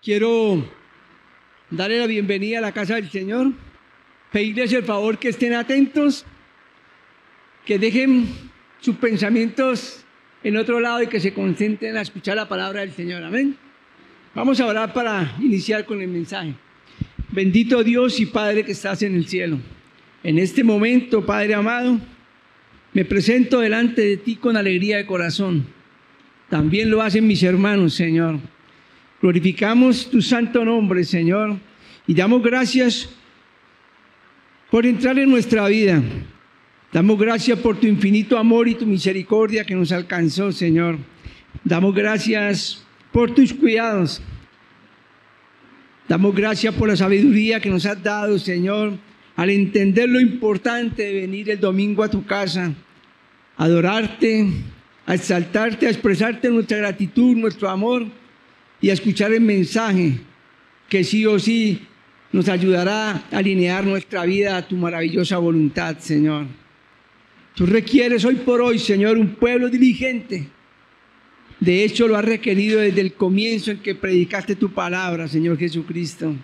Quiero darle la bienvenida a la casa del Señor, pedirles el favor que estén atentos, que dejen sus pensamientos en otro lado y que se concentren a escuchar la palabra del Señor. Amén. Vamos a orar para iniciar con el mensaje. Bendito Dios y Padre que estás en el cielo. En este momento, Padre amado, me presento delante de ti con alegría de corazón. También lo hacen mis hermanos, Señor. Glorificamos tu santo nombre, Señor, y damos gracias por entrar en nuestra vida. Damos gracias por tu infinito amor y tu misericordia que nos alcanzó, Señor. Damos gracias por tus cuidados. Damos gracias por la sabiduría que nos has dado, Señor, al entender lo importante de venir el domingo a tu casa, a adorarte, a exaltarte, a expresarte nuestra gratitud, nuestro amor y a escuchar el mensaje que sí o sí nos ayudará a alinear nuestra vida a tu maravillosa voluntad, Señor. Tú requieres hoy por hoy, Señor, un pueblo diligente. De hecho, lo has requerido desde el comienzo en que predicaste tu palabra, Señor Jesucristo.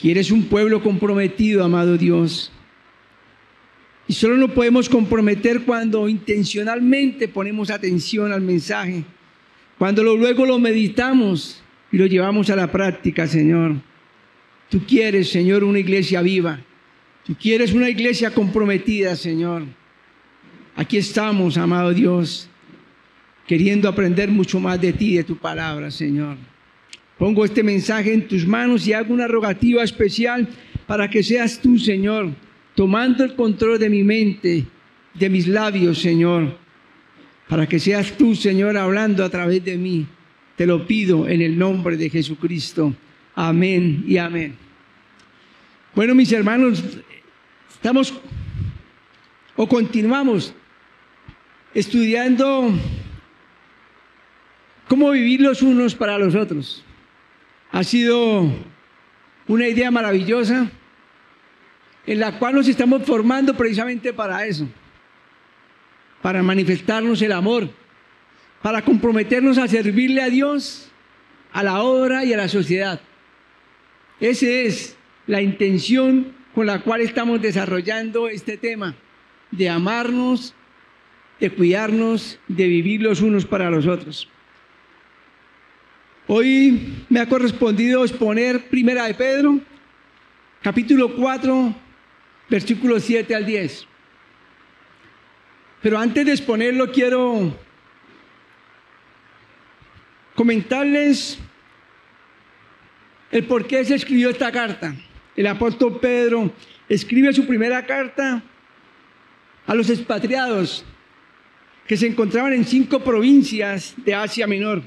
Quieres un pueblo comprometido, amado Dios. Y solo nos podemos comprometer cuando intencionalmente ponemos atención al mensaje, cuando luego lo meditamos y lo llevamos a la práctica, Señor. Tú quieres, Señor, una iglesia viva. Tú quieres una iglesia comprometida, Señor. Aquí estamos, amado Dios, queriendo aprender mucho más de ti y de tu palabra, Señor. Pongo este mensaje en tus manos y hago una rogativa especial para que seas tú, Señor, tomando el control de mi mente, de mis labios, Señor. Para que seas tú, Señor, hablando a través de mí. Te lo pido en el nombre de Jesucristo. Amén y amén. Bueno, mis hermanos, continuamos estudiando cómo vivir los unos para los otros. Ha sido una idea maravillosa en la cual nos estamos formando precisamente para eso, para manifestarnos el amor, para comprometernos a servirle a Dios, a la obra y a la sociedad. Esa es la intención con la cual estamos desarrollando este tema, de amarnos, de cuidarnos, de vivir los unos para los otros. Hoy me ha correspondido exponer Primera de Pedro, capítulo 4, versículos 7 al 10. Pero antes de exponerlo, quiero comentarles el por qué se escribió esta carta. El apóstol Pedro escribe su primera carta a los expatriados que se encontraban en 5 provincias de Asia Menor.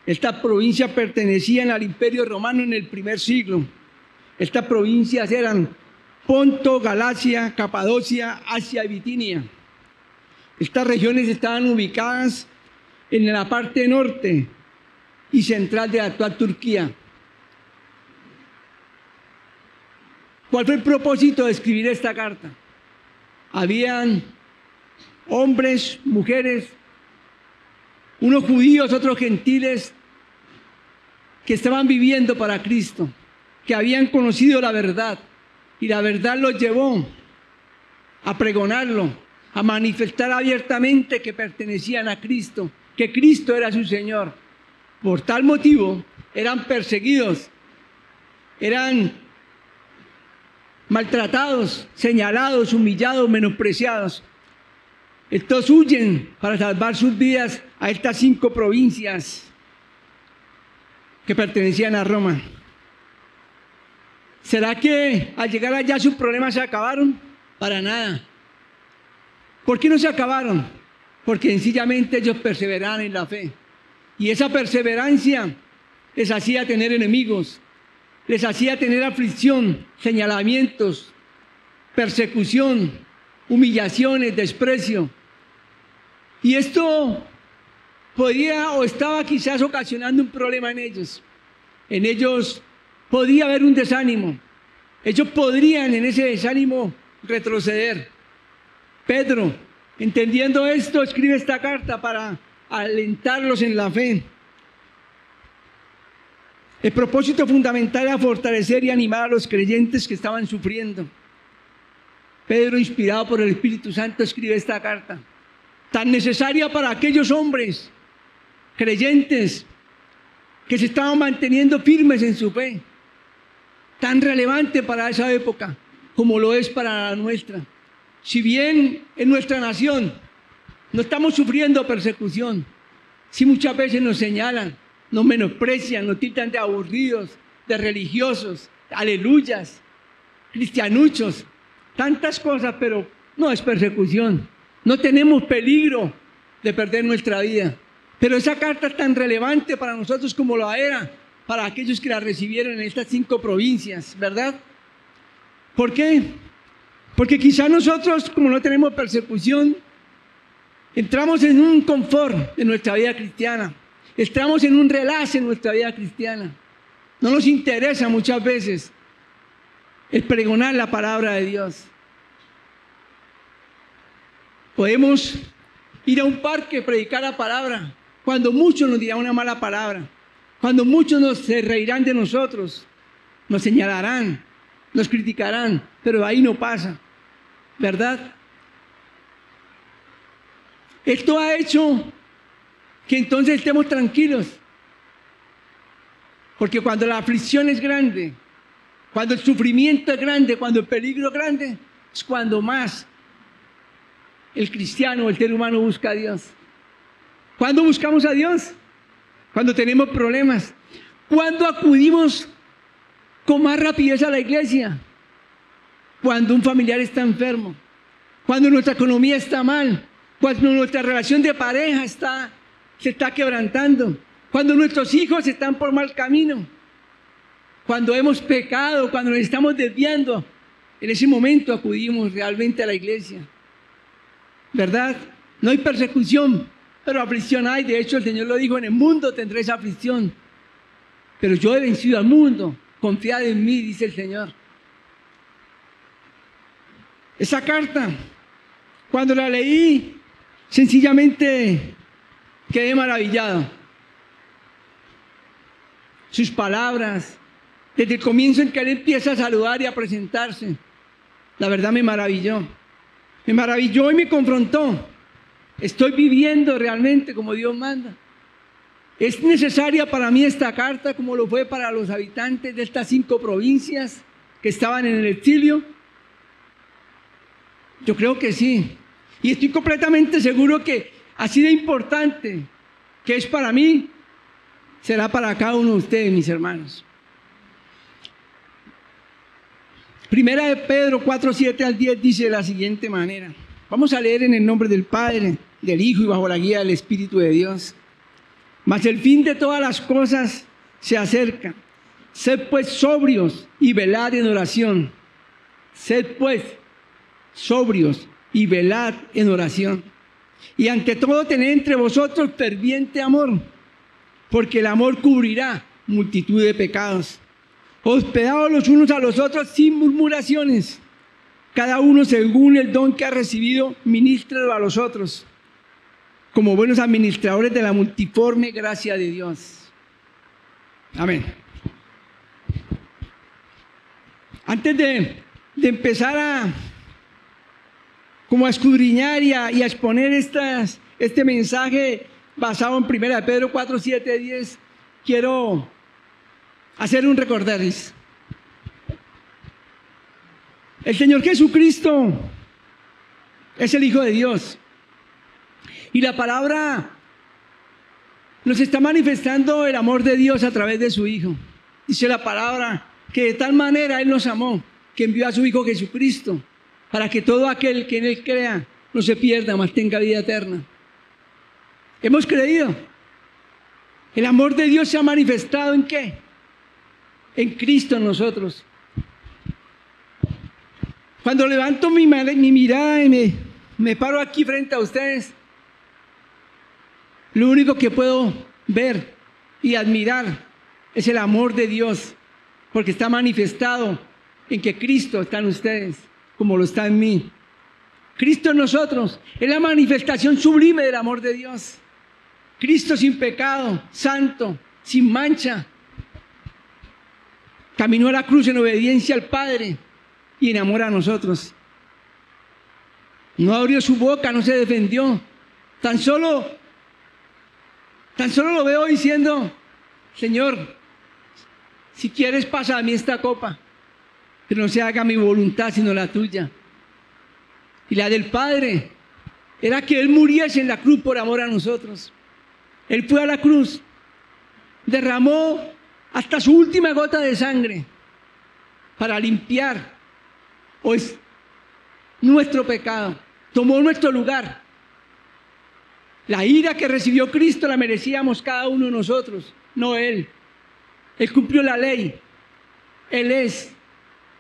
Estas provincias pertenecían al Imperio Romano en el primer siglo. Estas provincias eran Ponto, Galacia, Capadocia, Asia y Bitinia. Estas regiones estaban ubicadas en la parte norte y central de la actual Turquía. ¿Cuál fue el propósito de escribir esta carta? Habían hombres, mujeres, unos judíos, otros gentiles, que estaban viviendo para Cristo, que habían conocido la verdad, y la verdad los llevó a pregonarlo, a manifestar abiertamente que pertenecían a Cristo, que Cristo era su Señor. Por tal motivo, eran perseguidos, eran maltratados, señalados, humillados, menospreciados. Estos huyen para salvar sus vidas a estas 5 provincias que pertenecían a Roma. ¿Será que al llegar allá sus problemas se acabaron? Para nada. ¿Por qué no se acabaron? Porque sencillamente ellos perseveraban en la fe. Y esa perseverancia les hacía tener enemigos, les hacía tener aflicción, señalamientos, persecución, humillaciones, desprecio. Y esto podía o estaba quizás ocasionando un problema en ellos. En ellos podía haber un desánimo. Ellos podrían en ese desánimo retroceder. Pedro, entendiendo esto, escribe esta carta para alentarlos en la fe. El propósito fundamental era fortalecer y animar a los creyentes que estaban sufriendo. Pedro, inspirado por el Espíritu Santo, escribe esta carta, tan necesaria para aquellos hombres creyentes que se estaban manteniendo firmes en su fe, tan relevante para esa época como lo es para la nuestra. Si bien en nuestra nación no estamos sufriendo persecución, sí muchas veces nos señalan, nos menosprecian, nos tildan de aburridos, de religiosos, aleluyas, cristianuchos, tantas cosas, pero no es persecución. No tenemos peligro de perder nuestra vida. Pero esa carta es tan relevante para nosotros como lo era para aquellos que la recibieron en estas 5 provincias, ¿verdad? ¿Por qué? Porque quizá nosotros, como no tenemos persecución, entramos en un confort de nuestra vida cristiana. Entramos en un relax en nuestra vida cristiana. No nos interesa muchas veces el pregonar la palabra de Dios. Podemos ir a un parque, predicar la palabra, cuando muchos nos dirán una mala palabra, cuando muchos se reirán de nosotros, nos señalarán, nos criticarán, pero ahí no pasa, ¿verdad? Esto ha hecho que entonces estemos tranquilos, porque cuando la aflicción es grande, cuando el sufrimiento es grande, cuando el peligro es grande, es cuando más el cristiano, el ser humano busca a Dios. ¿Cuándo buscamos a Dios? Cuando tenemos problemas. ¿Cuándo acudimos con más rapidez a la iglesia? Cuando un familiar está enfermo, cuando nuestra economía está mal, cuando nuestra relación de pareja se está quebrantando, cuando nuestros hijos están por mal camino, cuando hemos pecado, cuando nos estamos desviando. En ese momento acudimos realmente a la iglesia, ¿verdad? No hay persecución, pero aflicción hay. De hecho, el Señor lo dijo: en el mundo tendréis aflicción, pero yo he vencido al mundo. Confiad en mí, dice el Señor. Esa carta, cuando la leí, sencillamente quedé maravillado. Sus palabras, desde el comienzo en que él empieza a saludar y a presentarse, la verdad me maravilló. Me maravilló y me confrontó. Estoy viviendo realmente como Dios manda. ¿Es necesaria para mí esta carta como lo fue para los habitantes de estas 5 provincias que estaban en el exilio? Yo creo que sí. Y estoy completamente seguro que así de importante que es para mí, será para cada uno de ustedes, mis hermanos. Primera de Pedro 4:7-10 dice de la siguiente manera. Vamos a leer en el nombre del Padre, del Hijo y bajo la guía del Espíritu de Dios. Mas el fin de todas las cosas se acerca. Sed pues sobrios y velad en oración. Sed pues sobrios y velad en oración. Y ante todo tened entre vosotros ferviente amor, porque el amor cubrirá multitud de pecados. Hospedaos los unos a los otros sin murmuraciones. Cada uno según el don que ha recibido, ministrelo a los otros, como buenos administradores de la multiforme gracia de Dios. Amén. Antes de empezar a escudriñar y a exponer este mensaje basado en 1 Pedro 4:7-10, quiero hacer un recorderis. El Señor Jesucristo es el Hijo de Dios. Y la palabra nos está manifestando el amor de Dios a través de su Hijo. Dice la palabra que de tal manera Él nos amó, que envió a su Hijo Jesucristo, para que todo aquel que en Él crea no se pierda, mas tenga vida eterna. Hemos creído. El amor de Dios se ha manifestado ¿en qué? En Cristo en nosotros. Cuando levanto mi mirada y me paro aquí frente a ustedes, lo único que puedo ver y admirar es el amor de Dios, porque está manifestado en que Cristo está en ustedes, como lo está en mí. Cristo en nosotros es la manifestación sublime del amor de Dios. Cristo sin pecado, santo, sin mancha, Caminó a la cruz en obediencia al Padre y en amor a nosotros. No abrió su boca, no se defendió. Tan solo lo veo diciendo: Señor, si quieres pasa a mí esta copa, pero no se haga mi voluntad sino la tuya. Y la del Padre era que Él muriese en la cruz por amor a nosotros. Él fue a la cruz, derramó hasta su última gota de sangre para limpiar pues nuestro pecado, tomó nuestro lugar. La ira que recibió Cristo la merecíamos cada uno de nosotros, no Él. Él cumplió la ley. Él es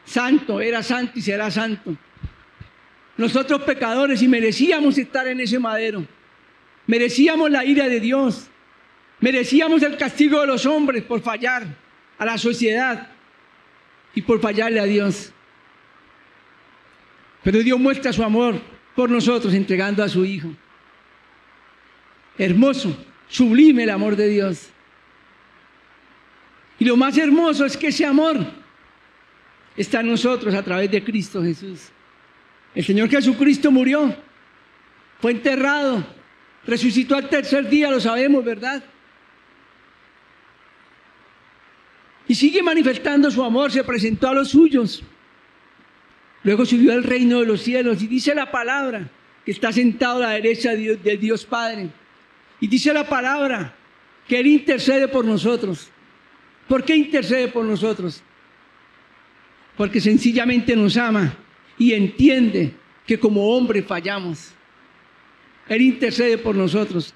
santo, era santo y será santo. Nosotros pecadores, y merecíamos estar en ese madero. Merecíamos la ira de Dios. Merecíamos el castigo de los hombres por fallar a la sociedad y por fallarle a Dios. Pero Dios muestra su amor por nosotros entregando a su Hijo. Hermoso, sublime el amor de Dios. Y lo más hermoso es que ese amor está en nosotros a través de Cristo Jesús. El Señor Jesucristo murió, fue enterrado, resucitó al tercer día, lo sabemos, ¿verdad? Y sigue manifestando su amor, se presentó a los suyos. Luego subió al reino de los cielos y dice la palabra que está sentado a la derecha de Dios Padre. Y dice la palabra que Él intercede por nosotros. ¿Por qué intercede por nosotros? Porque sencillamente nos ama y entiende que como hombres fallamos. Él intercede por nosotros.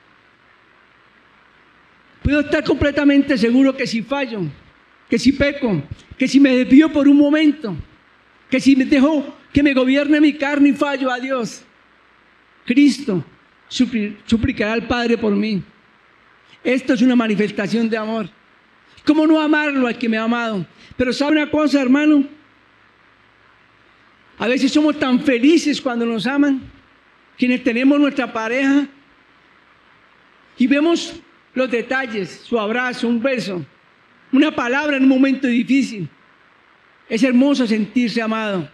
Puedo estar completamente seguro que si fallo, que si peco, que si me desvío por un momento, que si me dejo que me gobierne mi carne y fallo a Dios, Cristo suplicará al Padre por mí. Esto es una manifestación de amor. ¿Cómo no amarlo al que me ha amado? Pero ¿sabe una cosa, hermano? A veces somos tan felices cuando nos aman, quienes tenemos nuestra pareja, y vemos los detalles, su abrazo, un beso, una palabra en un momento difícil. Es hermoso sentirse amado.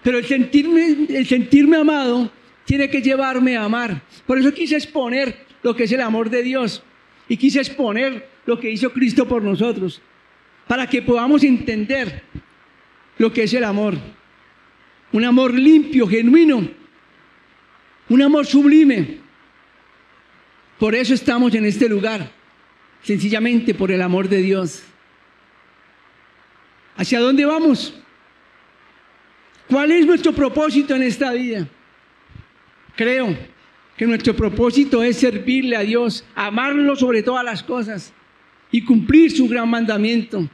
Pero el sentirme amado tiene que llevarme a amar. Por eso quise exponer lo que es el amor de Dios. Y quise exponer lo que hizo Cristo por nosotros. Para que podamos entender lo que es el amor. Un amor limpio, genuino. Un amor sublime. Por eso estamos en este lugar. Sencillamente por el amor de Dios. ¿Hacia dónde vamos? ¿Cuál es nuestro propósito en esta vida? Creo que nuestro propósito es servirle a Dios, amarlo sobre todas las cosas y cumplir su gran mandamiento.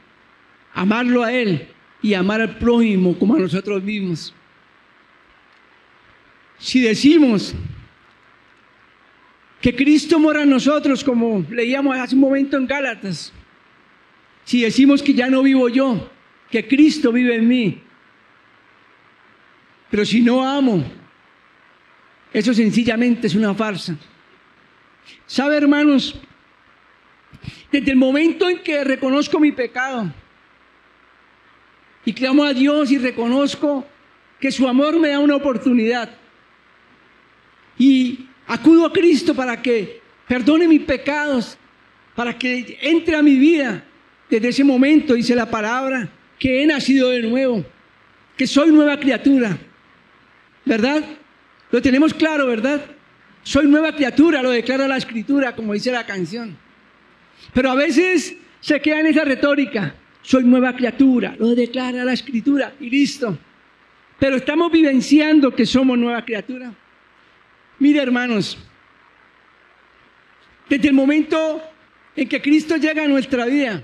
Amarlo a Él y amar al prójimo como a nosotros mismos. Si decimos que Cristo mora en nosotros, como leíamos hace un momento en Gálatas, si decimos que ya no vivo yo, que Cristo vive en mí, pero si no amo, eso sencillamente es una farsa. ¿Sabe, hermanos? Desde el momento en que reconozco mi pecado y clamo a Dios y reconozco que su amor me da una oportunidad y acudo a Cristo para que perdone mis pecados, para que entre a mi vida, desde ese momento dice la palabra que he nacido de nuevo, que soy nueva criatura, ¿verdad? Lo tenemos claro, ¿verdad? Soy nueva criatura, lo declara la Escritura, como dice la canción. Pero a veces se queda en esa retórica, soy nueva criatura, lo declara la Escritura y listo. Pero estamos vivenciando que somos nueva criatura. Mire, hermanos, desde el momento en que Cristo llega a nuestra vida,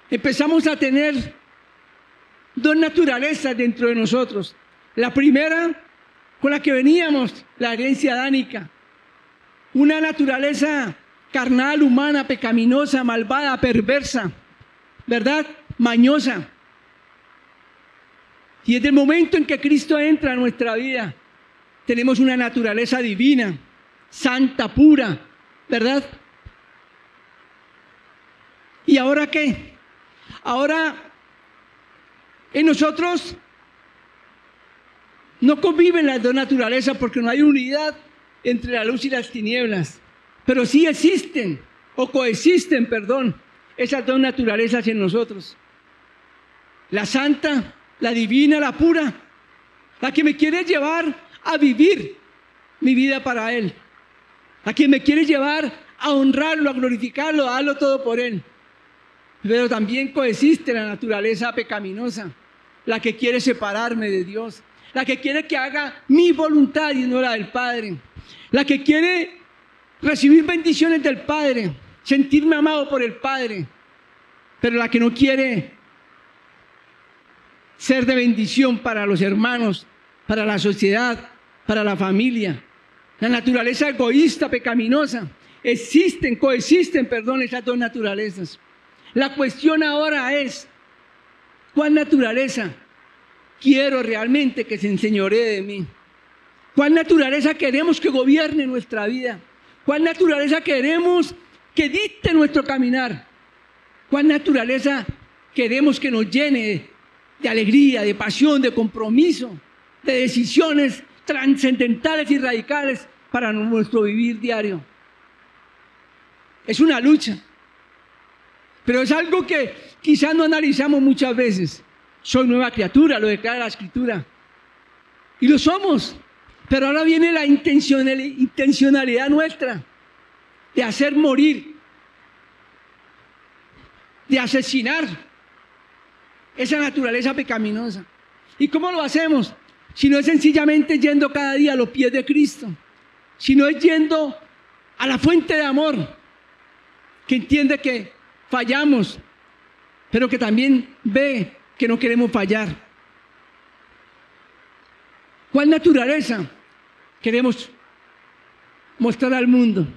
empezamos a tener dos naturalezas dentro de nosotros. La primera, con la que veníamos, la herencia adánica. Una naturaleza carnal, humana, pecaminosa, malvada, perversa, ¿verdad? Mañosa. Y desde el momento en que Cristo entra a nuestra vida, tenemos una naturaleza divina, santa, pura, ¿verdad? ¿Y ahora qué? Ahora en nosotros no conviven las dos naturalezas porque no hay unidad entre la luz y las tinieblas, pero sí existen o coexisten, perdón, esas dos naturalezas en nosotros. La santa, la divina, la pura, la que me quiere llevar a vivir mi vida para Él, la que me quiere llevar a honrarlo, a glorificarlo, a darlo todo por Él. Pero también coexiste la naturaleza pecaminosa, la que quiere separarme de Dios, la que quiere que haga mi voluntad y no la del Padre, la que quiere recibir bendiciones del Padre, sentirme amado por el Padre, pero la que no quiere ser de bendición para los hermanos, para la sociedad, para la familia. La naturaleza egoísta, pecaminosa, coexisten, esas dos naturalezas. La cuestión ahora es, ¿cuál naturaleza quiero realmente que se enseñoree de mí? ¿Cuál naturaleza queremos que gobierne nuestra vida? ¿Cuál naturaleza queremos que dicte nuestro caminar? ¿Cuál naturaleza queremos que nos llene de alegría, de pasión, de compromiso, de decisiones trascendentales y radicales para nuestro vivir diario? Es una lucha, pero es algo que quizás no analizamos muchas veces. Soy nueva criatura, lo declara la Escritura, y lo somos, pero ahora viene la intencionalidad nuestra de hacer morir, de asesinar esa naturaleza pecaminosa. ¿Y cómo lo hacemos? Si no es sencillamente yendo cada día a los pies de Cristo, si no es yendo a la fuente de amor, que entiende que fallamos, pero que también ve que no queremos fallar. ¿Cuál naturaleza queremos mostrar al mundo?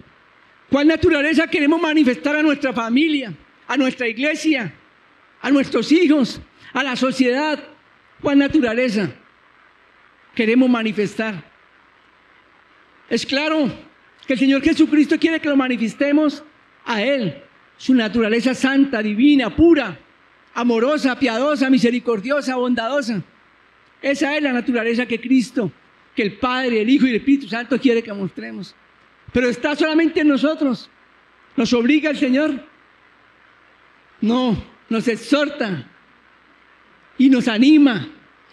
¿Cuál naturaleza queremos manifestar a nuestra familia, a nuestra iglesia, a nuestros hijos, a la sociedad? ¿Cuál naturaleza queremos manifestar? Es claro que el Señor Jesucristo quiere que lo manifestemos a Él, su naturaleza santa, divina, pura, amorosa, piadosa, misericordiosa, bondadosa. Esa es la naturaleza que Cristo, que el Padre, el Hijo y el Espíritu Santo quiere que mostremos. Pero está solamente en nosotros. ¿Nos obliga el Señor? No, nos exhorta y nos anima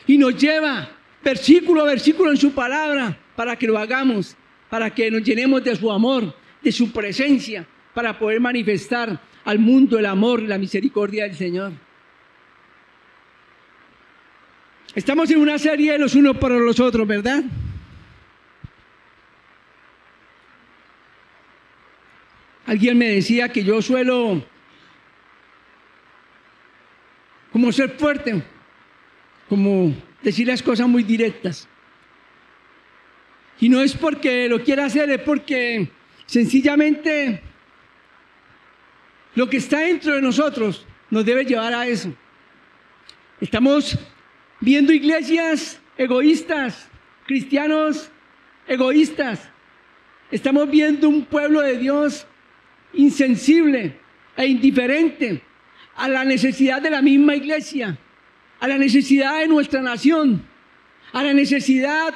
y nos lleva versículo a versículo en su palabra para que lo hagamos, para que nos llenemos de su amor, de su presencia, para poder manifestar al mundo el amor y la misericordia del Señor. Estamos en una serie de los unos para los otros, ¿verdad? Alguien me decía que yo suelo como ser fuerte, como decir las cosas muy directas. Y no es porque lo quiera hacer, es porque sencillamente lo que está dentro de nosotros nos debe llevar a eso. Estamos viendo iglesias egoístas, cristianos egoístas. Estamos viendo un pueblo de Dios insensible e indiferente a la necesidad de la misma iglesia, a la necesidad de nuestra nación, a la necesidad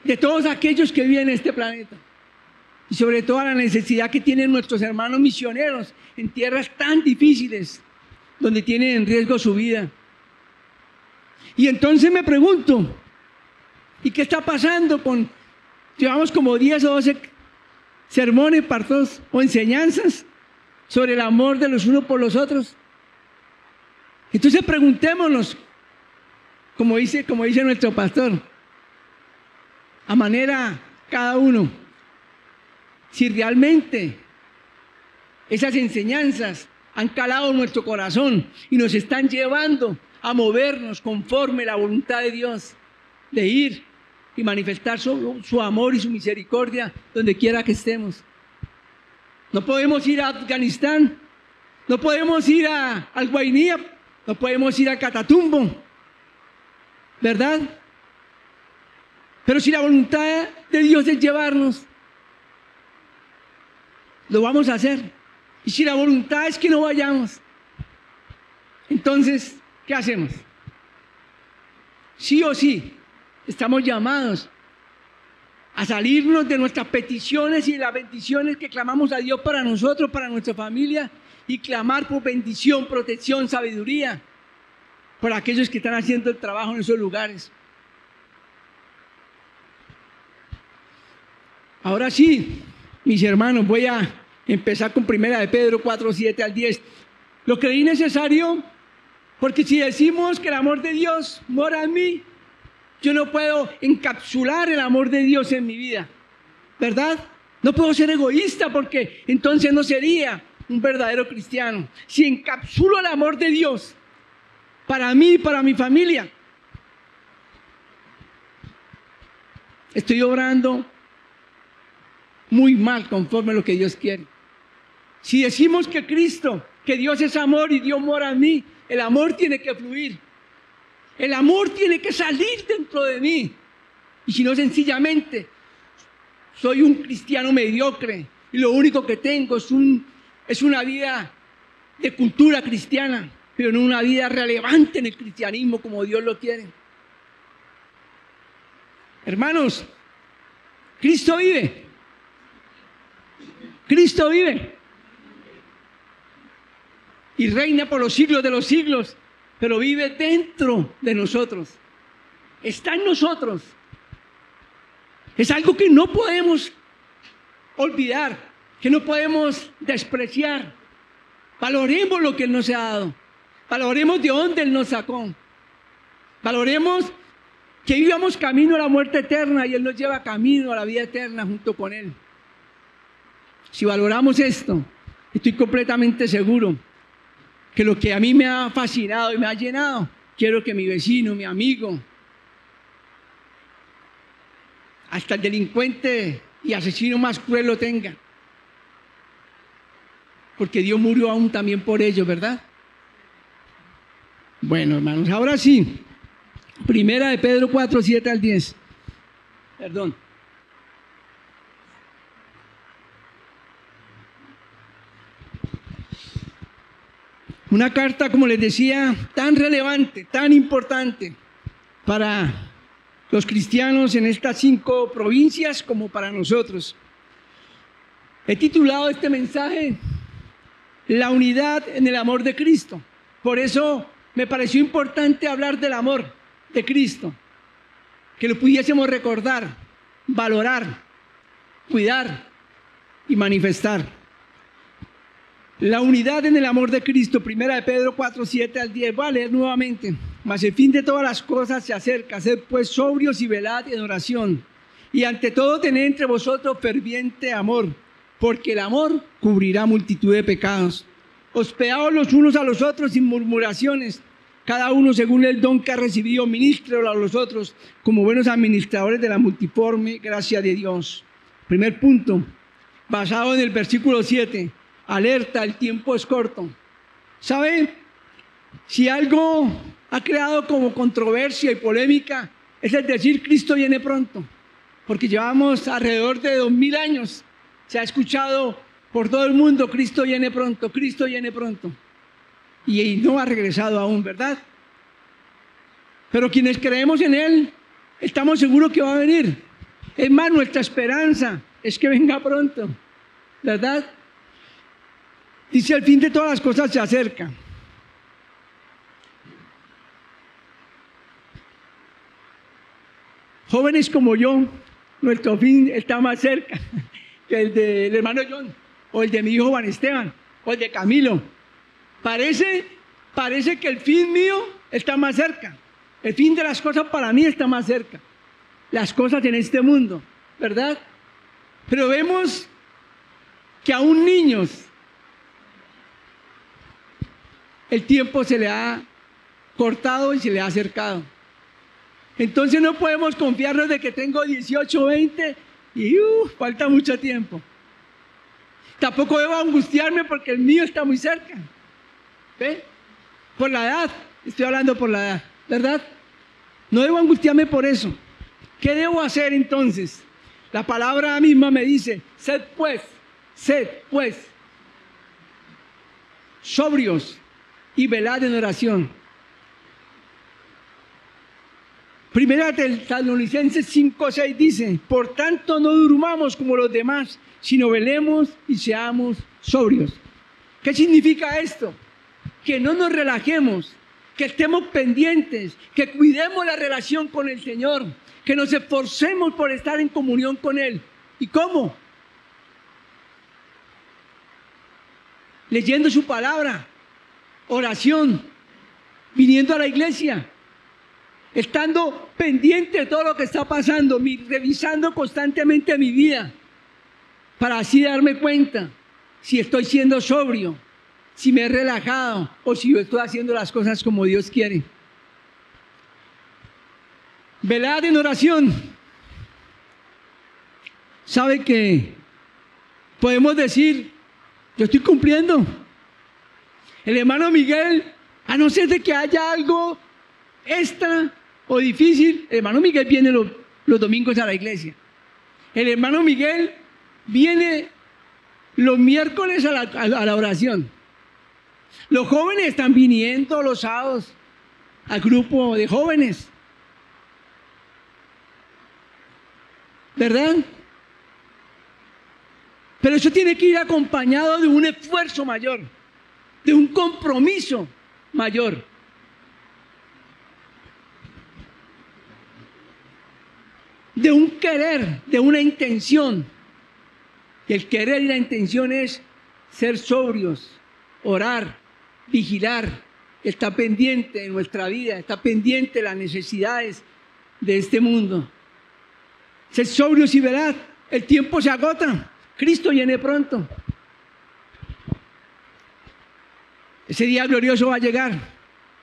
de todos aquellos que viven en este planeta. Y sobre todo a la necesidad que tienen nuestros hermanos misioneros en tierras tan difíciles, donde tienen en riesgo su vida. Y entonces me pregunto, ¿y qué está pasando llevamos como 10 o 12 sermones, partos o enseñanzas sobre el amor de los unos por los otros? Entonces preguntémonos, como dice nuestro pastor, a manera cada uno, si realmente esas enseñanzas han calado en nuestro corazón y nos están llevando a movernos conforme la voluntad de Dios, de ir y manifestar su amor y su misericordia donde quiera que estemos. No podemos ir a Afganistán, no podemos ir al Guainía, no podemos ir a Catatumbo, ¿verdad? Pero si la voluntad de Dios es llevarnos, lo vamos a hacer. Y si la voluntad es que no vayamos, entonces, ¿qué hacemos? Sí o sí, estamos llamados a salirnos de nuestras peticiones y de las bendiciones que clamamos a Dios para nosotros, para nuestra familia, y clamar por bendición, protección, sabiduría, por aquellos que están haciendo el trabajo en esos lugares. Ahora sí, mis hermanos, voy a empezar con 1 de Pedro 4, 7 al 10. Lo creí necesario porque si decimos que el amor de Dios mora en mí, yo no puedo encapsular el amor de Dios en mi vida, ¿verdad? No puedo ser egoísta porque entonces no sería un verdadero cristiano. Si encapsulo el amor de Dios para mí y para mi familia, estoy obrando muy mal conforme a lo que Dios quiere. Si decimos que Cristo, que Dios es amor y Dios mora en mí, el amor tiene que fluir. El amor tiene que salir dentro de mí. Y si no, sencillamente, soy un cristiano mediocre y lo único que tengo es una vida de cultura cristiana, pero no una vida relevante en el cristianismo como Dios lo quiere. Hermanos, Cristo vive. Cristo vive. Y reina por los siglos de los siglos, pero vive dentro de nosotros. Está en nosotros. Es algo que no podemos olvidar, que no podemos despreciar. Valoremos lo que Él nos ha dado. Valoremos de dónde Él nos sacó. Valoremos que íbamos camino a la muerte eterna y Él nos lleva camino a la vida eterna junto con Él. Si valoramos esto, estoy completamente seguro que lo que a mí me ha fascinado y me ha llenado, quiero que mi vecino, mi amigo, hasta el delincuente y asesino más cruel lo tenga. Porque Dios murió aún también por ellos, ¿verdad? Bueno, hermanos, ahora sí. 1 de Pedro 4, 7 al 10. Perdón. Una carta, como les decía, tan relevante, tan importante para los cristianos en estas 5 provincias como para nosotros. He titulado este mensaje La unidad en el amor de Cristo. Por eso me pareció importante hablar del amor de Cristo, que lo pudiésemos recordar, valorar, cuidar y manifestar. La unidad en el amor de Cristo, 1 de Pedro 4, 7 al 10. Voy a leer nuevamente. Mas el fin de todas las cosas se acerca. Sed pues sobrios y velad en oración. Y ante todo tened entre vosotros ferviente amor, porque el amor cubrirá multitud de pecados. Hospedaos los unos a los otros sin murmuraciones. Cada uno según el don que ha recibido, ministrelo a los otros como buenos administradores de la multiforme gracia de Dios. Primer punto, basado en el versículo 7. Alerta, el tiempo es corto. ¿Sabe? Si algo ha creado como controversia y polémica, es el decir Cristo viene pronto. Porque llevamos alrededor de 2000 años. Se ha escuchado por todo el mundo, Cristo viene pronto, Cristo viene pronto. Y no ha regresado aún, ¿verdad? Pero quienes creemos en Él, estamos seguros que va a venir. Es más, nuestra esperanza es que venga pronto, ¿verdad? Dice, el fin de todas las cosas se acerca. Jóvenes como yo, nuestro fin está más cerca que el del hermano John, o el de mi hijo Juan Esteban, o el de Camilo. Parece que el fin mío está más cerca. El fin de las cosas para mí está más cerca. Las cosas en este mundo, ¿verdad? Pero vemos que aún niños, el tiempo se le ha cortado y se le ha acercado. Entonces no podemos confiarnos de que tengo 18, 20 y falta mucho tiempo. Tampoco debo angustiarme porque el mío está muy cerca. ¿Ve? Por la edad, estoy hablando por la edad, ¿verdad? No debo angustiarme por eso. ¿Qué debo hacer entonces? La palabra misma me dice, sed pues. sobrios y velad en oración. Primera Tesalonicenses 5:6 dice: por tanto no durmamos como los demás, sino velemos y seamos sobrios. ¿Qué significa esto? Que no nos relajemos, que estemos pendientes, que cuidemos la relación con el Señor, que nos esforcemos por estar en comunión con Él. ¿Y cómo? Leyendo su palabra, oración, viniendo a la iglesia, estando pendiente de todo lo que está pasando, revisando constantemente mi vida, para así darme cuenta si estoy siendo sobrio, si me he relajado o si yo estoy haciendo las cosas como Dios quiere. Velad en oración. ¿Sabe que podemos decir, yo estoy cumpliendo? El hermano Miguel, a no ser de que haya algo extra o difícil, el hermano Miguel viene los domingos a la iglesia. El hermano Miguel viene los miércoles a la oración. Los jóvenes están viniendo los sábados al grupo de jóvenes, ¿verdad? Pero eso tiene que ir acompañado de un esfuerzo mayor, de un compromiso mayor. De un querer, de una intención. Y el querer y la intención es ser sobrios, orar, vigilar, estar pendiente de nuestra vida, estar pendiente de las necesidades de este mundo. Ser sobrios y velad. El tiempo se agota. Cristo viene pronto. Ese día glorioso va a llegar.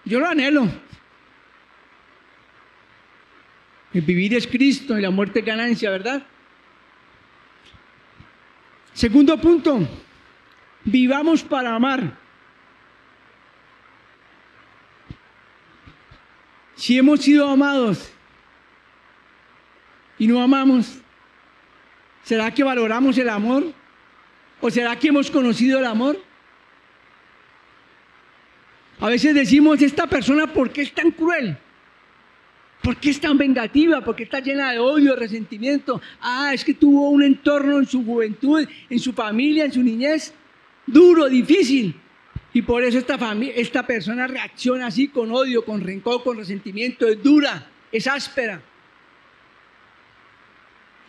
Yo lo anhelo. El vivir es Cristo y la muerte es ganancia, ¿verdad? Segundo punto, vivamos para amar. Si hemos sido amados y no amamos, ¿será que valoramos el amor? ¿O será que hemos conocido el amor? A veces decimos, esta persona, ¿por qué es tan cruel? ¿Por qué es tan vengativa? ¿Por qué está llena de odio, de resentimiento? Ah, es que tuvo un entorno en su juventud, en su familia, en su niñez, duro, difícil. Y por eso esta persona reacciona así, con odio, con rencor, con resentimiento. Es dura, es áspera.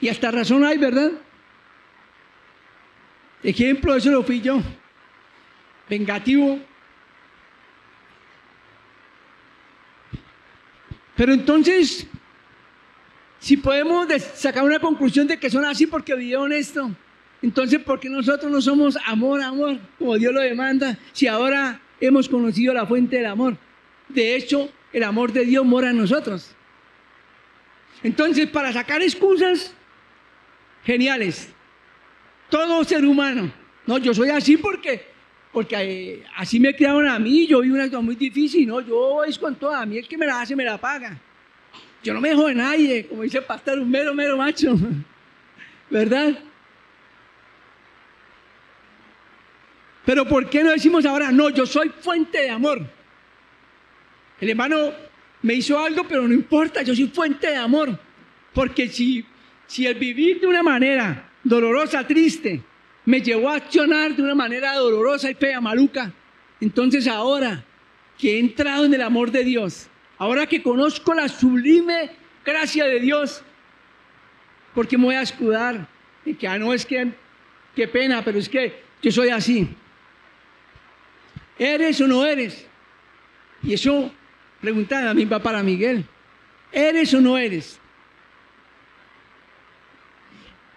Y hasta razón hay, ¿verdad? Ejemplo, eso lo fui yo. Vengativo. Pero entonces, si podemos sacar una conclusión de que son así porque vivieron esto, entonces ¿por qué nosotros no somos amor, amor, como Dios lo demanda, si ahora hemos conocido la fuente del amor? De hecho, el amor de Dios mora en nosotros. Entonces, para sacar excusas geniales, todo ser humano, no, yo soy así porque así me criaron a mí, yo vivo una vida muy difícil, no, yo es con toda, a mí el que me la hace me la paga. Yo no me dejo de nadie, como dice el pastor, un mero macho, ¿verdad? Pero ¿por qué no decimos ahora, no, yo soy fuente de amor? El hermano me hizo algo, pero no importa, yo soy fuente de amor. Porque si el vivir de una manera dolorosa, triste, me llevó a accionar de una manera dolorosa y fea, maluca, entonces ahora que he entrado en el amor de Dios, ahora que conozco la sublime gracia de Dios, ¿por qué me voy a escudar? Y que, no, es que, qué pena, pero es que yo soy así. ¿Eres o no eres? Y eso, preguntaba a mí, va para Miguel. ¿Eres o no eres?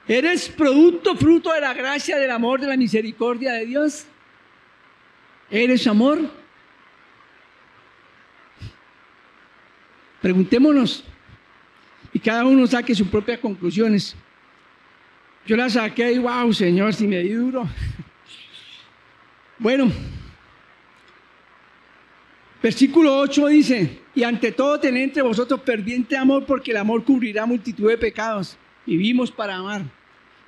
¿Eres fruto de la gracia, del amor, de la misericordia de Dios? ¿Eres amor? Preguntémonos y cada uno saque sus propias conclusiones. Yo las saqué y wow, Señor, si me di duro. Bueno, versículo 8 dice: y ante todo tened entre vosotros ferviente amor, porque el amor cubrirá multitud de pecados. Vivimos para amar.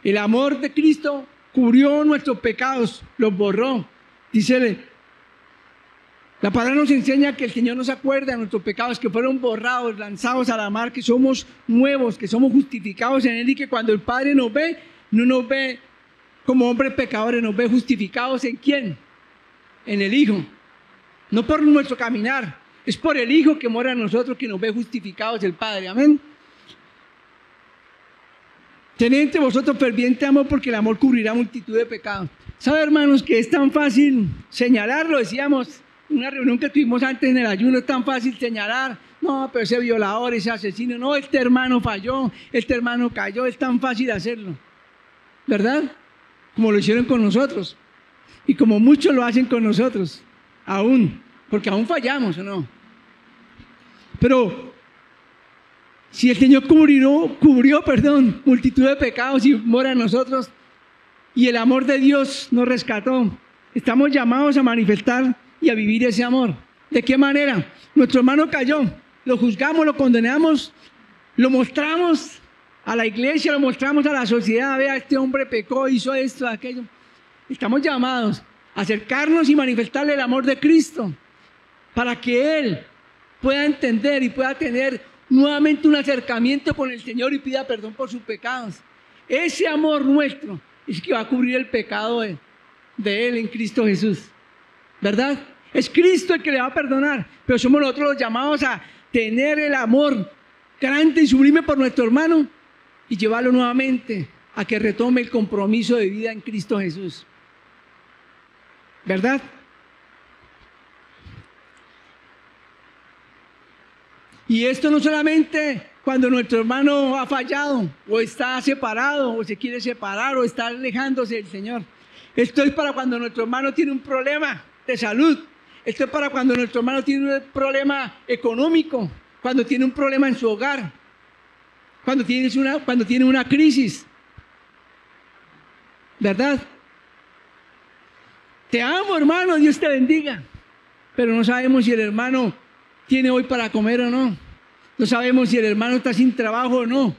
El amor de Cristo cubrió nuestros pecados, los borró. Dice La palabra nos enseña que el Señor nos acuerda de nuestros pecados que fueron borrados, lanzados a la mar, que somos nuevos, que somos justificados en Él y que cuando el Padre nos ve, no nos ve como hombres pecadores, nos ve justificados ¿en quién? En el Hijo. No por nuestro caminar, es por el Hijo que mora en nosotros que nos ve justificados el Padre. Amén. Tened entre vosotros ferviente amor porque el amor cubrirá multitud de pecados. ¿Sabe, hermanos, que es tan fácil señalarlo? Decíamos en una reunión que tuvimos antes en el ayuno, es tan fácil señalar, no, pero ese violador, ese asesino, no, este hermano falló, este hermano cayó, es tan fácil hacerlo, ¿verdad? Como lo hicieron con nosotros y como muchos lo hacen con nosotros, aún, porque aún fallamos, ¿o no? Pero si el Señor cubrió, multitud de pecados y mora en nosotros, y el amor de Dios nos rescató, estamos llamados a manifestar y a vivir ese amor. ¿De qué manera? Nuestro hermano cayó, lo juzgamos, lo condenamos, lo mostramos a la iglesia, lo mostramos a la sociedad, vea, este hombre pecó, hizo esto, aquello. Estamos llamados a acercarnos y manifestarle el amor de Cristo para que Él pueda entender y pueda tener nuevamente un acercamiento con el Señor y pida perdón por sus pecados. Ese amor nuestro es que va a cubrir el pecado de Él en Cristo Jesús, ¿verdad? Es Cristo el que le va a perdonar, pero somos nosotros los llamados a tener el amor grande y sublime por nuestro hermano y llevarlo nuevamente a que retome el compromiso de vida en Cristo Jesús, ¿verdad? Y esto no solamente cuando nuestro hermano ha fallado, o está separado, o se quiere separar, o está alejándose del Señor. Esto es para cuando nuestro hermano tiene un problema de salud. Esto es para cuando nuestro hermano tiene un problema económico, cuando tiene un problema en su hogar, cuando tiene una crisis. ¿Verdad? Te amo, hermano, Dios te bendiga. Pero no sabemos si el hermano tiene hoy para comer o no. No sabemos si el hermano está sin trabajo o no.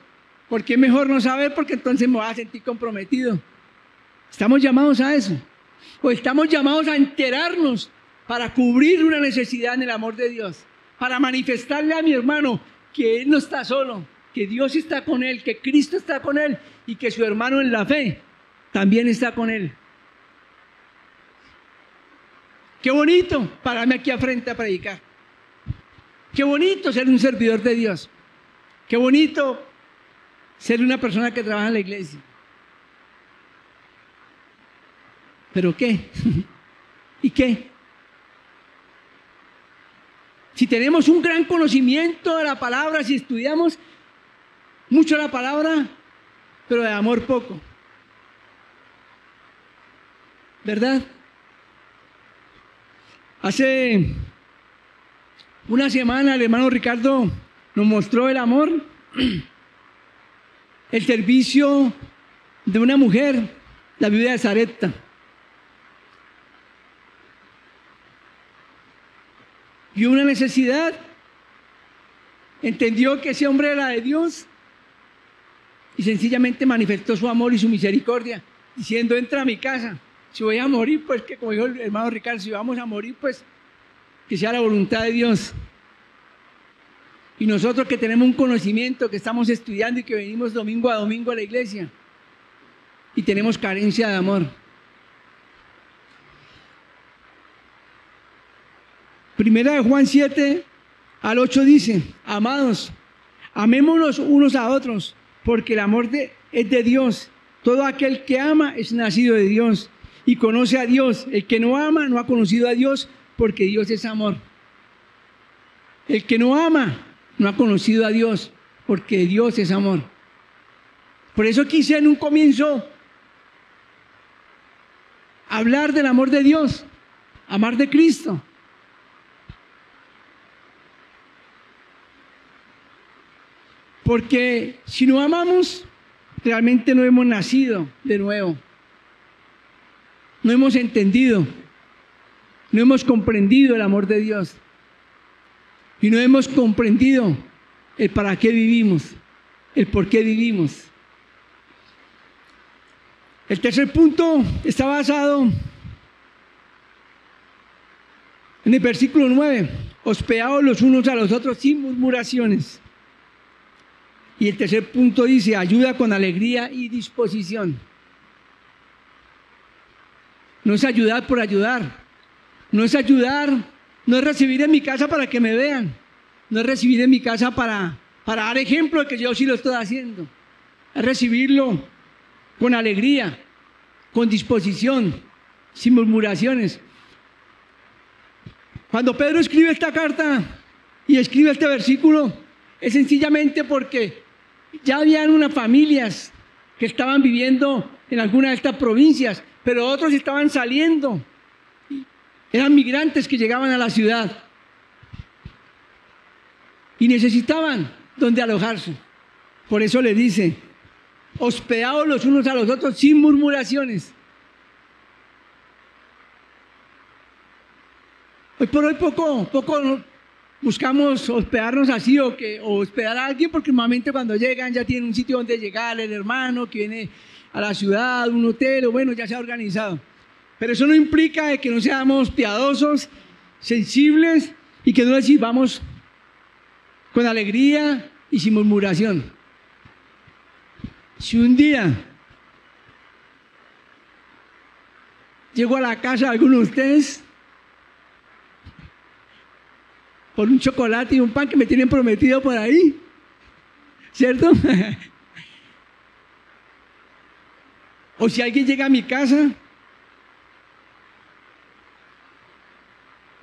Porque es mejor no saber, porque entonces me voy a sentir comprometido. Estamos llamados a eso. O estamos llamados a enterarnos para cubrir una necesidad en el amor de Dios. Para manifestarle a mi hermano que él no está solo, que Dios está con él, que Cristo está con él y que su hermano en la fe también está con él. Qué bonito pararme aquí a frente a predicar. Qué bonito ser un servidor de Dios. Qué bonito ser una persona que trabaja en la iglesia. ¿Pero qué? ¿Y qué? Si tenemos un gran conocimiento de la palabra, si estudiamos mucho la palabra, pero de amor poco. ¿Verdad? Hace una semana el hermano Ricardo nos mostró el amor, el servicio de una mujer, la viuda de Sarepta. Vio una necesidad, entendió que ese hombre era de Dios y sencillamente manifestó su amor y su misericordia, diciendo: entra a mi casa. Si voy a morir, pues que como dijo el hermano Ricardo, si vamos a morir, pues que sea la voluntad de Dios. Y nosotros que tenemos un conocimiento, que estamos estudiando y que venimos domingo a domingo a la iglesia y tenemos carencia de amor. Primera de Juan 7 al 8 dice: amados, amémonos unos a otros, porque el amor es de Dios. Todo aquel que ama es nacido de Dios y conoce a Dios. El que no ama no ha conocido a Dios, porque Dios es amor. El que no ama no ha conocido a Dios, porque Dios es amor. Por eso quise en un comienzo hablar del amor de Dios, amar de Cristo. Porque si no amamos, realmente no hemos nacido de nuevo. No hemos entendido, no hemos comprendido el amor de Dios. Y no hemos comprendido el para qué vivimos, el por qué vivimos. El tercer punto está basado En el versículo 9, hospedaos los unos a los otros sin murmuraciones. Y el tercer punto dice, ayuda con alegría y disposición. No es ayudar por ayudar. No es ayudar, no es recibir en mi casa para que me vean. No es recibir en mi casa para dar ejemplo de que yo sí lo estoy haciendo. Es recibirlo con alegría, con disposición, sin murmuraciones. Cuando Pedro escribe esta carta y escribe este versículo, es sencillamente porque ya habían unas familias que estaban viviendo en alguna de estas provincias, pero otros estaban saliendo. Eran migrantes que llegaban a la ciudad y necesitaban donde alojarse. Por eso le dice, hospedaos los unos a los otros sin murmuraciones. Hoy por hoy poco buscamos hospedarnos así o hospedar a alguien, porque normalmente cuando llegan ya tienen un sitio donde llegar, el hermano que viene a la ciudad, un hotel, o bueno, ya se ha organizado. Pero eso no implica de que no seamos piadosos, sensibles y que no recibamos con alegría y sin murmuración. Si un día llego a la casa de alguno de ustedes por un chocolate y un pan que me tienen prometido por ahí, ¿cierto? O si alguien llega a mi casa,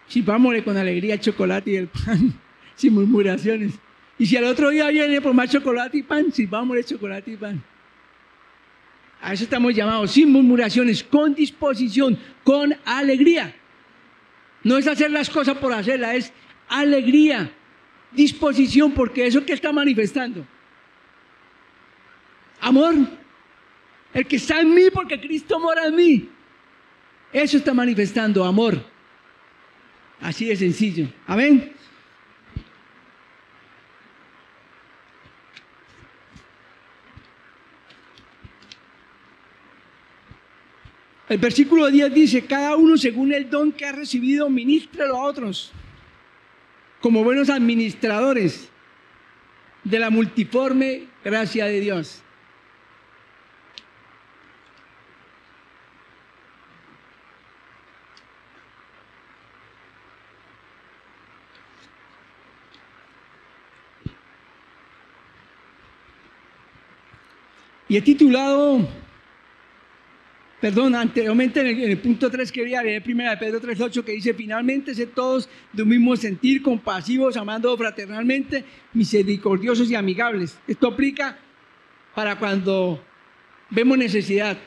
sirvámosle con alegría el chocolate y el pan, sin murmuraciones. Y si al otro día viene por más chocolate y pan, sirvámosle chocolate y pan. A eso estamos llamados, sin murmuraciones, con disposición, con alegría. No es hacer las cosas por hacerlas, es alegría, disposición, porque eso que está manifestando. Amor. El que está en mí porque Cristo mora en mí. Eso está manifestando amor. Así de sencillo. Amén. El versículo 10 dice, cada uno según el don que ha recibido, ministrelo a otros, como buenos administradores de la multiforme gracia de Dios. Y he titulado, anteriormente en el punto 3 quería leer 1 Pedro 3:8 que dice, finalmente sed todos de un mismo sentir, compasivos, amando fraternalmente, misericordiosos y amigables. Esto aplica para cuando vemos necesidad.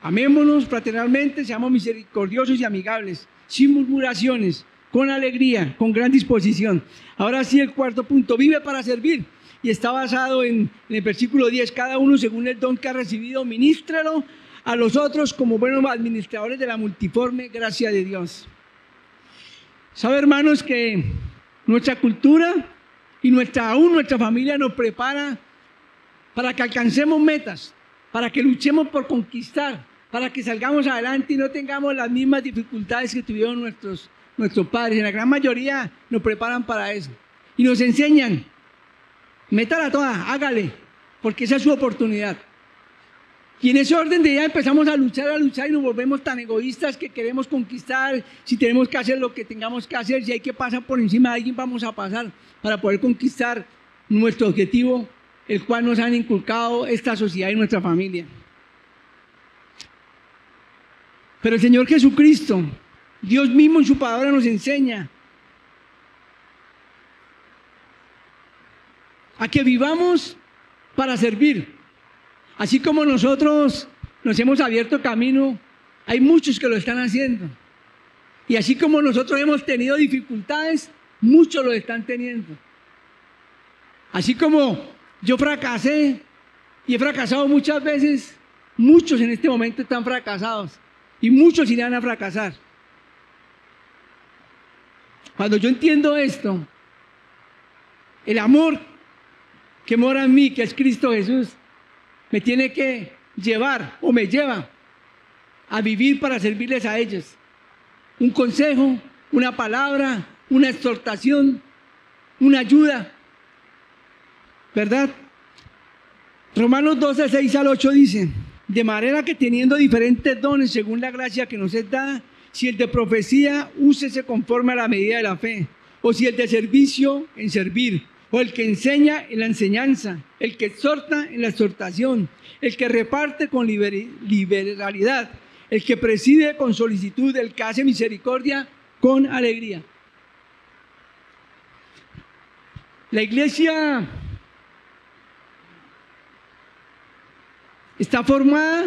Amémonos fraternalmente, seamos misericordiosos y amigables, sin murmuraciones, con alegría, con gran disposición. Ahora sí, el cuarto punto, vive para servir. Y está basado en el versículo 10, cada uno según el don que ha recibido, ministralo a los otros como buenos administradores de la multiforme gracia de Dios. ¿Sabe, hermanos, que nuestra cultura y aún nuestra familia nos prepara para que alcancemos metas, para que luchemos por conquistar, para que salgamos adelante y no tengamos las mismas dificultades que tuvieron nuestros padres? En la gran mayoría nos preparan para eso y nos enseñan, métala toda, hágale, porque esa es su oportunidad. Y en ese orden de ya empezamos a luchar y nos volvemos tan egoístas que queremos conquistar. Si tenemos que hacer lo que tengamos que hacer, si hay que pasar por encima de alguien, vamos a pasar para poder conquistar nuestro objetivo, el cual nos han inculcado esta sociedad y nuestra familia. Pero el Señor Jesucristo, Dios mismo en su palabra nos enseña a que vivamos para servir. Así como nosotros nos hemos abierto camino, hay muchos que lo están haciendo. Y así como nosotros hemos tenido dificultades, muchos lo están teniendo. Así como yo fracasé y he fracasado muchas veces, muchos en este momento están fracasados y muchos irán a fracasar. Cuando yo entiendo esto, el amor que mora en mí, que es Cristo Jesús, me tiene que llevar o me lleva a vivir para servirles a ellos. un consejo, una palabra, una exhortación, una ayuda, ¿verdad? Romanos 12, 6 al 8 dice: de manera que teniendo diferentes dones según la gracia que nos es dada, si el de profecía, úsese conforme a la medida de la fe, o si el de servicio, en servir, o el que enseña en la enseñanza, el que exhorta en la exhortación, el que reparte con liberalidad, el que preside con solicitud, el que hace misericordia con alegría. La iglesia está formada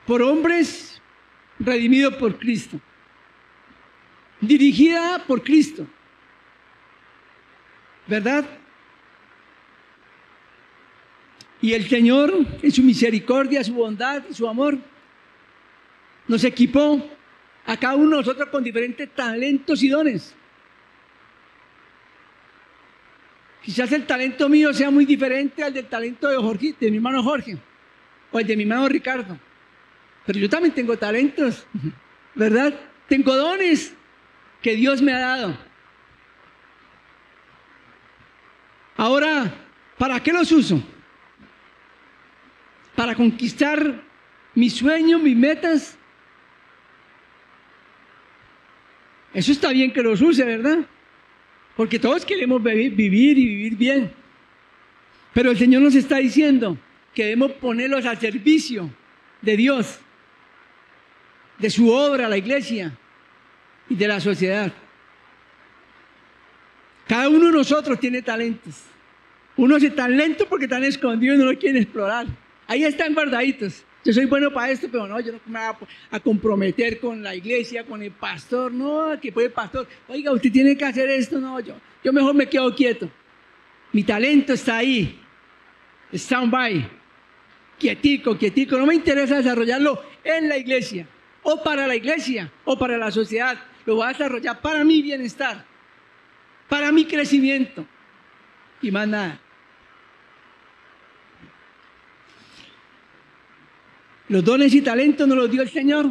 por hombres redimidos por Cristo, dirigida por Cristo, ¿verdad? Y el Señor, en su misericordia, su bondad y su amor, nos equipó a cada uno de nosotros con diferentes talentos y dones. Quizás el talento mío sea muy diferente al del talento de Jorge, de mi hermano Jorge, o el de mi hermano Ricardo. Pero yo también tengo talentos, ¿verdad? Tengo dones que Dios me ha dado. Ahora, ¿para qué los uso? Para conquistar mis sueños, mis metas. Eso está bien que los use, ¿verdad? Porque todos queremos vivir y vivir bien. Pero el Señor nos está diciendo que debemos ponerlos al servicio de Dios, de su obra, la iglesia y de la sociedad. Cada uno de nosotros tiene talentos. Unos están lentos porque están escondidos y no lo quieren explorar. Ahí están guardaditos. Yo soy bueno para esto, pero no, yo no me voy a comprometer con la iglesia, con el pastor. No, que puede el pastor, oiga, usted tiene que hacer esto. No, yo mejor me quedo quieto. Mi talento está ahí. Stand by. Quietico, quietico. No me interesa desarrollarlo en la iglesia, o para la iglesia, o para la sociedad. Lo voy a desarrollar para mi bienestar, para mi crecimiento. Y más nada. Los dones y talentos nos los dio el Señor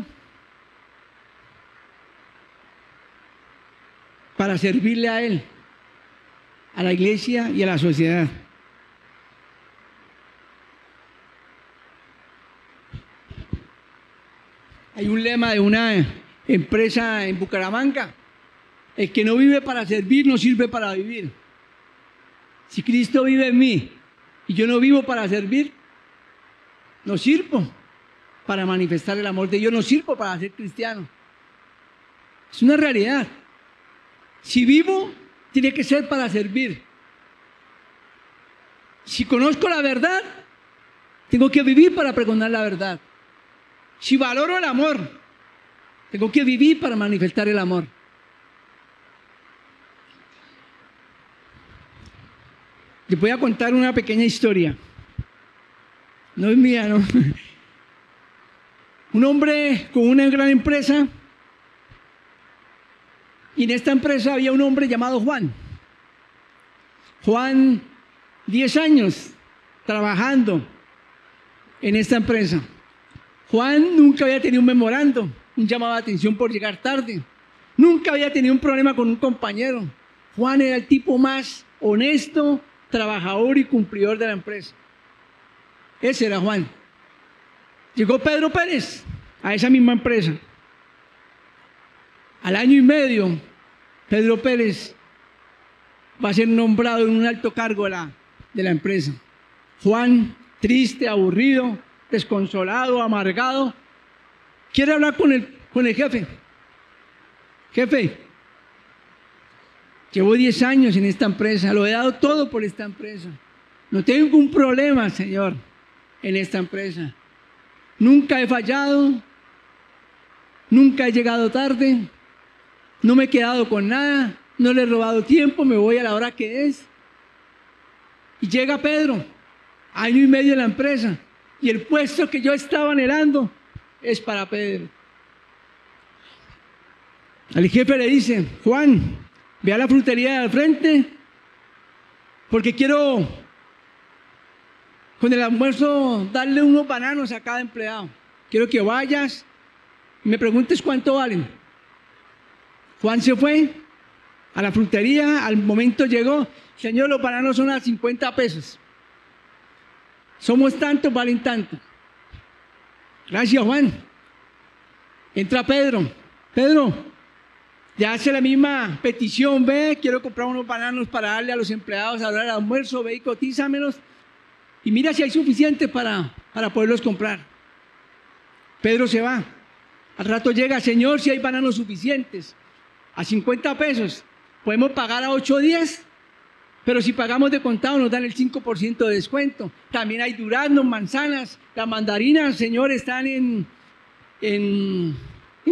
para servirle a Él, a la iglesia y a la sociedad. Hay un lema de una empresa en Bucaramanga: el que no vive para servir no sirve para vivir. Si Cristo vive en mí y yo no vivo para servir, no sirvo para manifestar el amor de Dios, no sirvo para ser cristiano. Es una realidad. Si vivo, tiene que ser para servir. Si conozco la verdad, tengo que vivir para pregonar la verdad. Si valoro el amor, tengo que vivir para manifestar el amor. Les voy a contar una pequeña historia. No es mía, no. Un hombre con una gran empresa, y en esta empresa había un hombre llamado Juan. Juan, 10 años trabajando en esta empresa. Juan nunca había tenido un memorando, un llamado de atención por llegar tarde. Nunca había tenido un problema con un compañero. Juan era el tipo más honesto, trabajador y cumplidor de la empresa. Ese era Juan. Llegó Pedro Pérez a esa misma empresa. Al año y medio, Pedro Pérez va a ser nombrado en un alto cargo de la empresa. Juan, triste, aburrido, desconsolado, amargado, quiere hablar con el jefe. Jefe, llevo 10 años en esta empresa, lo he dado todo por esta empresa. No tengo un problema, señor, en esta empresa. Nunca he fallado, nunca he llegado tarde, no me he quedado con nada, no le he robado tiempo, me voy a la hora que es. Y llega Pedro, año y medio en la empresa, y el puesto que yo estaba anhelando es para Pedro. Al jefe le dice: Juan, ve a la frutería de al frente, porque quiero con el almuerzo darle unos bananos a cada empleado. Quiero que vayas Y me preguntes cuánto valen. Juan se fue a la frutería, al momento llegó, Señor, los bananos son a 50 pesos. Somos tantos, valen tanto. Gracias, Juan. Entra Pedro. Pedro, ya hace la misma petición, ve, quiero comprar unos bananos para darle a los empleados a la hora del almuerzo, ve y cotízamelos. Y mira si hay suficiente para poderlos comprar. Pedro se va. Al rato llega, Señor, si hay bananos suficientes. A 50 pesos. Podemos pagar a 8 o 10. Pero si pagamos de contado nos dan el 5% de descuento. También hay duraznos, manzanas, las mandarinas, Señor, están en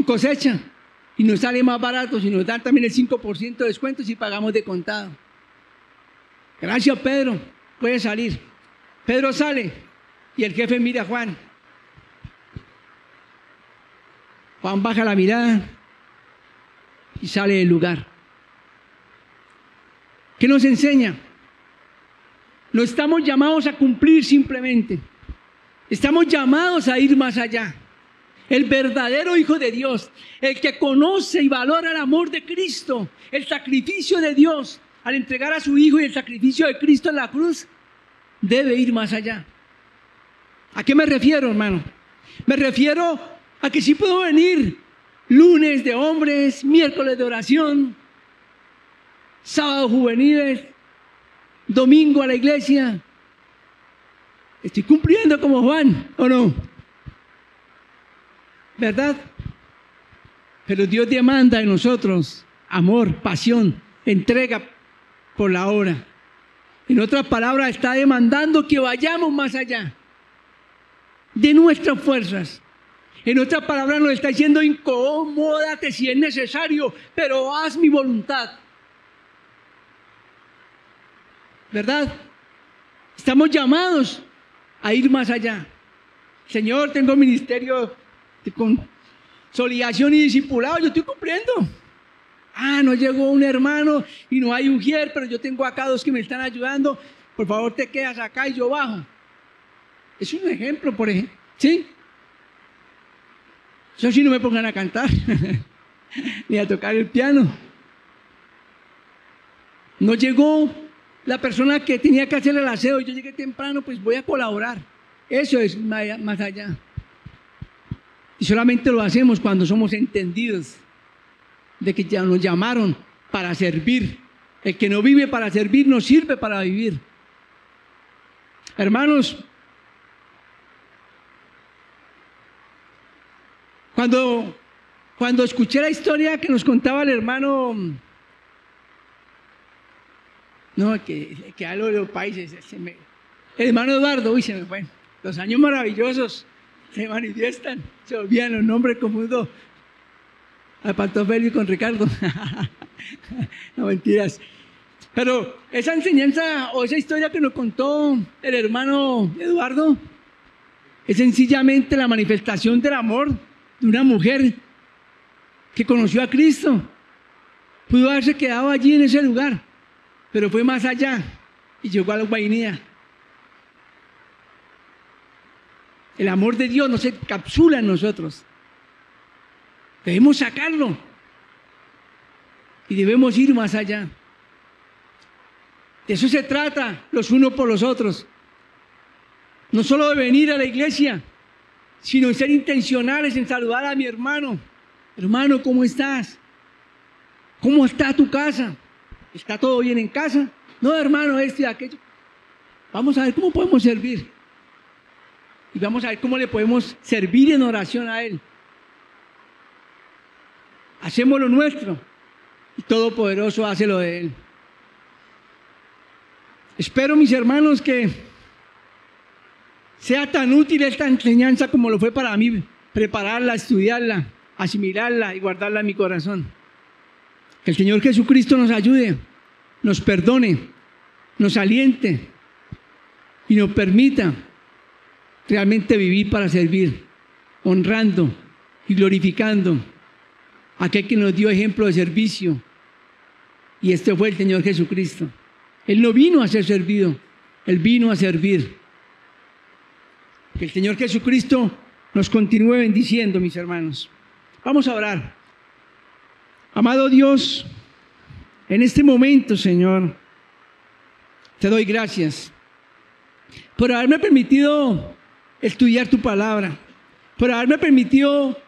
cosecha. Y nos sale más barato si nos dan también el 5% de descuento si pagamos de contado. Gracias, Pedro. Puede salir. Pedro sale y el jefe mira a Juan. Juan baja la mirada y sale del lugar. ¿Qué nos enseña? No estamos llamados a cumplir simplemente. Estamos llamados a ir más allá. El verdadero Hijo de Dios, el que conoce y valora el amor de Cristo, el sacrificio de Dios al entregar a su Hijo y el sacrificio de Cristo en la cruz, debe ir más allá. ¿A qué me refiero, hermano? Me refiero a que sí puedo venir lunes de hombres, miércoles de oración, sábado juveniles, domingo a la iglesia. ¿Estoy cumpliendo como Juan o no? ¿Verdad? Pero Dios demanda de nosotros amor, pasión, entrega por la obra. En otras palabras, está demandando que vayamos más allá de nuestras fuerzas. En otras palabras, nos está diciendo: incomódate si es necesario, pero haz mi voluntad. ¿Verdad? Estamos llamados a ir más allá. Señor, tengo ministerio de consolidación y discipulado, yo estoy cumpliendo. No llegó un hermano y no hay ujier, pero yo tengo acá 2 que me están ayudando. Por favor, te quedas acá y yo bajo. Es un ejemplo, por ejemplo. ¿Sí? Eso sí, no me pongan a cantar ni a tocar el piano. No llegó la persona que tenía que hacer el aseo y yo llegué temprano, pues voy a colaborar. Eso es más allá. Y solamente lo hacemos cuando somos entendidos de que ya nos llamaron para servir. El que no vive para servir no sirve para vivir. Hermanos, cuando escuché la historia que nos contaba el hermano, que hablo de los países, el hermano Eduardo, se me fue. Los años maravillosos se manifiestan, se olvidan los nombres, confundo a Pantofelio con Ricardo. No, mentiras. Pero esa enseñanza o esa historia que nos contó el hermano Eduardo es sencillamente la manifestación del amor de una mujer que conoció a Cristo. Pudo haberse quedado allí en ese lugar, pero fue más allá y llegó a la Guainía. El amor de Dios no se encapsula en nosotros. Debemos sacarlo y debemos ir más allá. De eso se trata, los unos por los otros. No solo de venir a la iglesia, sino en ser intencionales en saludar a mi hermano. Hermano, ¿cómo estás? ¿Cómo está tu casa? ¿Está todo bien en casa? No, hermano, esto y aquello. Vamos a ver cómo podemos servir. Y vamos a ver cómo le podemos servir en oración a Él. Hacemos lo nuestro y Todopoderoso hace lo de Él. Espero, mis hermanos, que sea tan útil esta enseñanza como lo fue para mí, prepararla, estudiarla, asimilarla y guardarla en mi corazón. Que el Señor Jesucristo nos ayude, nos perdone, nos aliente y nos permita realmente vivir para servir, honrando y glorificando a aquel que nos dio ejemplo de servicio. Y este fue el Señor Jesucristo. Él no vino a ser servido, Él vino a servir. Que el Señor Jesucristo nos continúe bendiciendo, mis hermanos. Vamos a orar. Amado Dios, en este momento, Señor, te doy gracias por haberme permitido estudiar tu palabra, por haberme permitido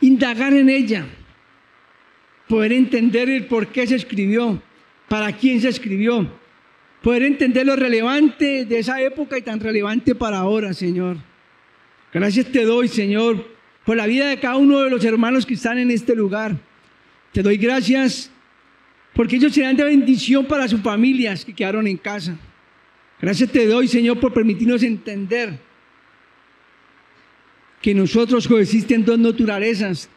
indagar en ella, poder entender el por qué se escribió, para quién se escribió, poder entender lo relevante de esa época y tan relevante para ahora, Señor. Gracias te doy, Señor, por la vida de cada uno de los hermanos que están en este lugar. Te doy gracias porque ellos serán de bendición para sus familias que quedaron en casa. Gracias te doy, Señor, por permitirnos entender que nosotros coexisten dos naturalezas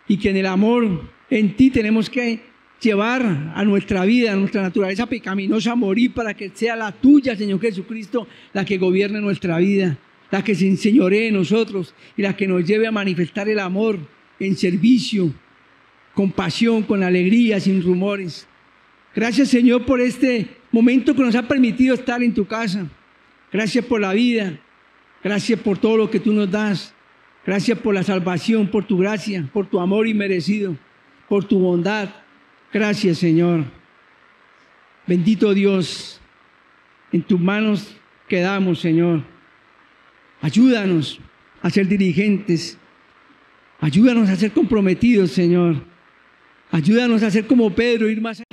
y que en el amor en ti tenemos que llevar a nuestra vida, a nuestra naturaleza pecaminosa a morir para que sea la tuya, Señor Jesucristo, la que gobierne nuestra vida, la que se enseñoree en nosotros y la que nos lleve a manifestar el amor en servicio, con pasión, con alegría, sin rumores. Gracias, Señor, por este momento que nos ha permitido estar en tu casa. Gracias por la vida. Gracias por todo lo que tú nos das. Gracias por la salvación, por tu gracia, por tu amor inmerecido, por tu bondad. Gracias, Señor. Bendito Dios, en tus manos quedamos, Señor. Ayúdanos a ser dirigentes. Ayúdanos a ser comprometidos, Señor. Ayúdanos a ser como Pedro, ir más allá.